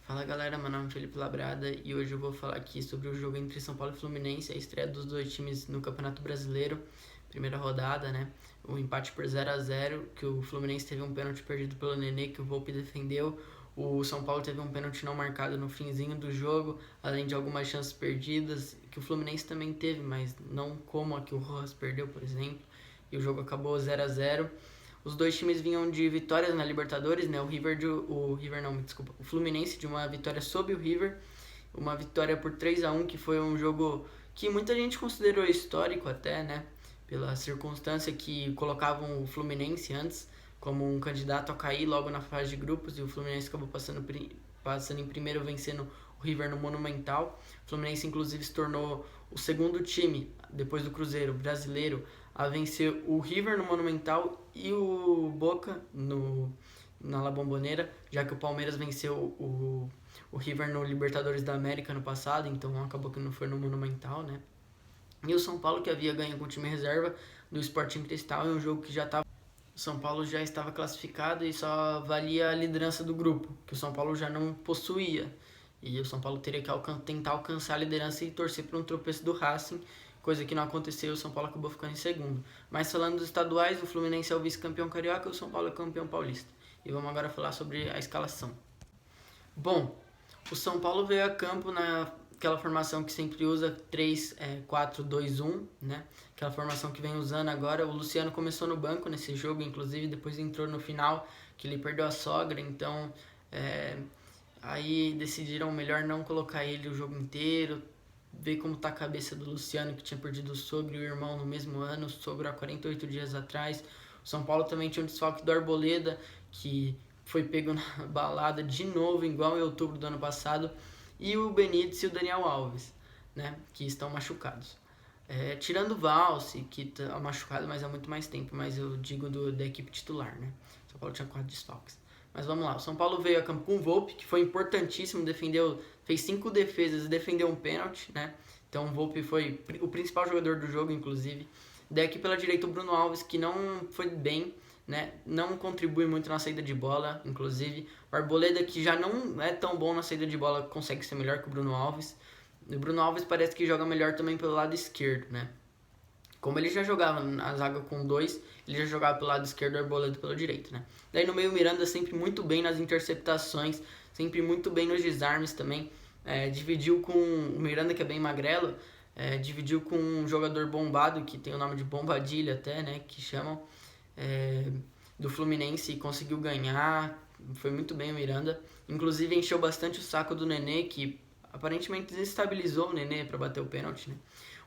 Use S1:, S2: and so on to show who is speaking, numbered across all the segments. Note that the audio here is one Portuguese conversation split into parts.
S1: Fala galera, meu nome é Felipe Labrada e hoje eu vou falar aqui sobre o jogo entre São Paulo e Fluminense, a estreia dos dois times no Campeonato Brasileiro, primeira rodada, né? O empate por 0-0, que o Fluminense teve um pênalti perdido pelo Nenê, que o Volpi defendeu. O São Paulo teve um pênalti não marcado no finzinho do jogo, além de algumas chances perdidas, que o Fluminense também teve, mas não como a que o Rojas perdeu, por exemplo. E o jogo acabou 0-0. Os dois times vinham de vitórias na Libertadores, né? O Fluminense de uma vitória sobre o River, uma vitória por 3-1, que foi um jogo que muita gente considerou histórico até, né? Pela circunstância que colocavam o Fluminense antes como um candidato a cair logo na fase de grupos, e o Fluminense acabou passando em primeiro, vencendo o River no Monumental. O Fluminense inclusive se tornou o segundo time, depois do Cruzeiro, brasileiro, a vencer o River no Monumental e o Boca na La Bombonera, já que o Palmeiras venceu o River no Libertadores da América no passado, então acabou que não foi no Monumental, né? E o São Paulo, que havia ganho com o time reserva do Sporting Cristal, em um jogo que já estava... O São Paulo já estava classificado e só valia a liderança do grupo, que o São Paulo já não possuía. E o São Paulo teria que tentar alcançar a liderança e torcer para um tropeço do Racing, coisa que não aconteceu, o São Paulo acabou ficando em segundo. Mas falando dos estaduais, o Fluminense é o vice-campeão carioca e o São Paulo é o campeão paulista. E vamos agora falar sobre a escalação. Bom, o São Paulo veio a campo naquela formação que sempre usa 3-4-2-1, né? Aquela formação que vem usando agora. O Luciano começou no banco nesse jogo, inclusive, depois entrou no final, que ele perdeu a sogra, então aí decidiram melhor não colocar ele o jogo inteiro, ver como tá a cabeça do Luciano, que tinha perdido o sogro e o irmão no mesmo ano, o sogro há 48 dias atrás. O São Paulo também tinha um desfalque do Arboleda, que foi pego na balada de novo, igual em outubro do ano passado, e o Benítez e o Daniel Alves, né, que estão machucados. Tirando o Valse, que tá machucado, mas há muito mais tempo, mas eu digo da equipe titular, né? O São Paulo tinha 4 desfalques. Mas vamos lá, o São Paulo veio a campo com o Volpi, que foi importantíssimo, fez 5 defesas e defendeu um pênalti, né? Então o Volpi foi o principal jogador do jogo, inclusive. Daí aqui pela direita o Bruno Alves, que não foi bem, né? Não contribui muito na saída de bola, inclusive. O Arboleda, que já não é tão bom na saída de bola, consegue ser melhor que o Bruno Alves. O Bruno Alves parece que joga melhor também pelo lado esquerdo, né? Como ele já jogava na zaga com 2, ele já jogava pelo lado esquerdo, o Arboleda pelo direito, né? Daí no meio o Miranda sempre muito bem nas interceptações, sempre muito bem nos desarmes também. Dividiu com o Miranda, que é bem magrelo, dividiu com um jogador bombado, que tem o nome de Bombadilha até, né? Que chamam, do Fluminense, e conseguiu ganhar. Foi muito bem o Miranda. Inclusive encheu bastante o saco do Nenê, que aparentemente desestabilizou o Nenê para bater o pênalti, né?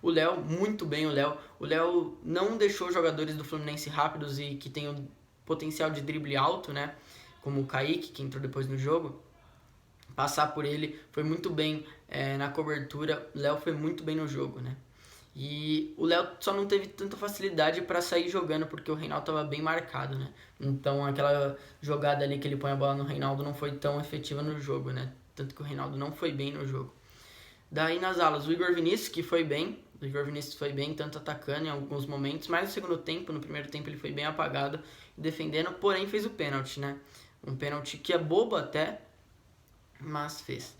S1: O Léo, muito bem o Léo. O Léo não deixou jogadores do Fluminense rápidos e que tenham potencial de drible alto, né? Como o Kaique, que entrou depois no jogo. Passar por ele, foi muito bem na cobertura. O Léo foi muito bem no jogo, né? E o Léo só não teve tanta facilidade para sair jogando, porque o Reinaldo estava bem marcado, né? Então aquela jogada ali que ele põe a bola no Reinaldo não foi tão efetiva no jogo, né? Tanto que o Reinaldo não foi bem no jogo. Daí nas alas, o Igor Vinícius, que foi bem. O Igor Vinícius foi bem, tanto atacando em alguns momentos, mas no segundo tempo, no primeiro tempo ele foi bem apagado, defendendo, porém fez o pênalti, né? Um pênalti que é bobo até, mas fez.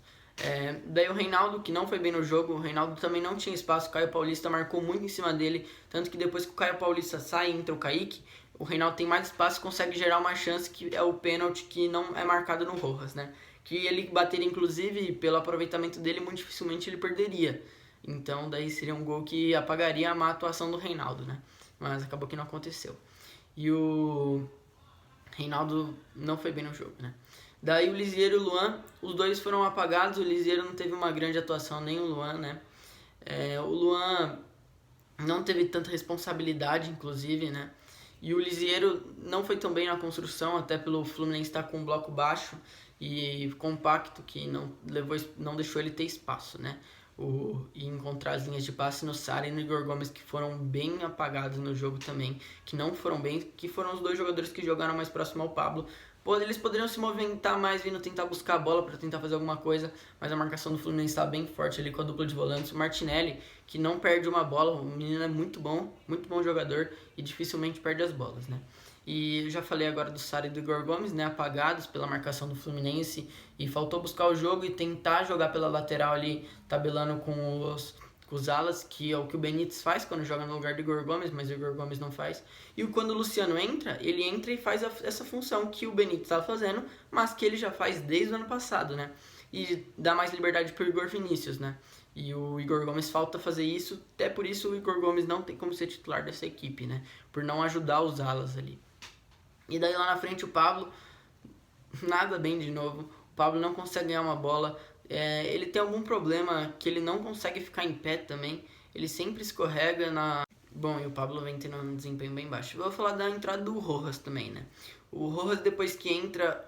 S1: Daí o Reinaldo, que não foi bem no jogo, o Reinaldo também não tinha espaço, o Caio Paulista marcou muito em cima dele, tanto que depois que o Caio Paulista sai e entra o Kaique, o Reinaldo tem mais espaço e consegue gerar uma chance, que é o pênalti que não é marcado no Rojas, né? Que ele bateria, inclusive, pelo aproveitamento dele, muito dificilmente ele perderia. Então daí seria um gol que apagaria a má atuação do Reinaldo, né? Mas acabou que não aconteceu. E o Reinaldo não foi bem no jogo, né? Daí o Lisieiro e o Luan, os dois foram apagados. O Lisieiro não teve uma grande atuação, nem o Luan, né? O Luan não teve tanta responsabilidade, inclusive, né? E o Lisieiro não foi tão bem na construção, até pelo Fluminense estar com um bloco baixo e compacto, que não deixou ele ter espaço, né? E encontrar as linhas de passe no Sara e no Igor Gomes, que foram bem apagados no jogo também, que não foram bem, que foram os dois jogadores que jogaram mais próximo ao Pablo. Eles poderiam se movimentar mais, vindo tentar buscar a bola para tentar fazer alguma coisa, mas a marcação do Fluminense está bem forte ali com a dupla de volantes. O Martinelli, que não perde uma bola, o menino é muito bom jogador e dificilmente perde as bolas, né? E eu já falei agora do Sara e do Igor Gomes, né, apagados pela marcação do Fluminense, e faltou buscar o jogo e tentar jogar pela lateral ali, tabelando com os alas, que é o que o Benítez faz quando joga no lugar do Igor Gomes, mas o Igor Gomes não faz. E quando o Luciano entra, ele entra e faz essa função que o Benítez estava fazendo, mas que ele já faz desde o ano passado, né? E dá mais liberdade pro Igor Vinícius, né? E o Igor Gomes falta fazer isso, até por isso o Igor Gomes não tem como ser titular dessa equipe, né? Por não ajudar os alas ali. E daí lá na frente o Pablo, nada bem de novo. O Pablo não consegue ganhar uma bola. Ele tem algum problema que ele não consegue ficar em pé também. Ele sempre escorrega na. Bom, e o Pablo vem tendo um desempenho bem baixo. Eu vou falar da entrada do Rojas também, né? O Rojas, depois que entra,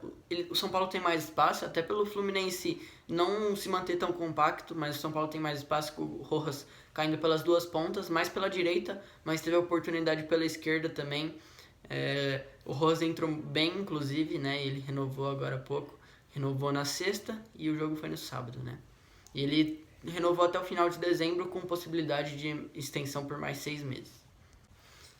S1: o São Paulo tem mais espaço, até pelo Fluminense não se manter tão compacto, mas o São Paulo tem mais espaço com o Rojas caindo pelas duas pontas, mais pela direita, mas teve a oportunidade pela esquerda também. O Rojas entrou bem, inclusive, né? Ele renovou agora há pouco, renovou na sexta e o jogo foi no sábado, né? E ele renovou até o final de dezembro com possibilidade de extensão por mais 6 meses.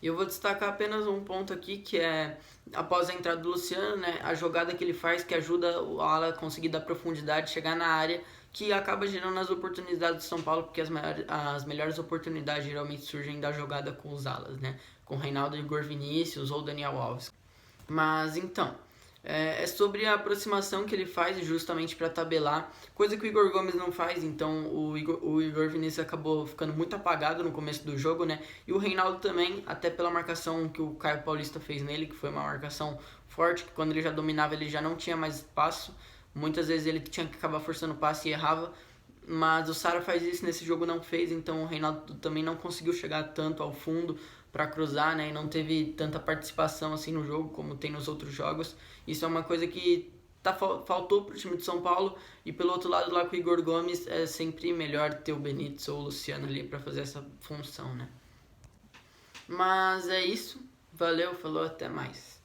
S1: E eu vou destacar apenas um ponto aqui, que é, após a entrada do Luciano, né, a jogada que ele faz, que ajuda o ala a conseguir dar profundidade, chegar na área, que acaba gerando as oportunidades do São Paulo, porque as melhores oportunidades geralmente surgem da jogada com os alas, né, com Reinaldo, Igor Vinícius ou Daniel Alves. Mas então, é sobre a aproximação que ele faz justamente para tabelar, coisa que o Igor Gomes não faz, então o Igor Vinícius acabou ficando muito apagado no começo do jogo, né? E o Reinaldo também, até pela marcação que o Caio Paulista fez nele, que foi uma marcação forte, que quando ele já dominava ele já não tinha mais espaço, muitas vezes ele tinha que acabar forçando o passe e errava, mas o Sara faz isso, nesse jogo não fez, então o Reinaldo também não conseguiu chegar tanto ao fundo para cruzar, né, e não teve tanta participação assim no jogo como tem nos outros jogos. Isso é uma coisa que faltou pro time de São Paulo, e pelo outro lado lá com o Igor Gomes é sempre melhor ter o Benítez ou o Luciano ali para fazer essa função, né. Mas é isso, valeu, falou, até mais.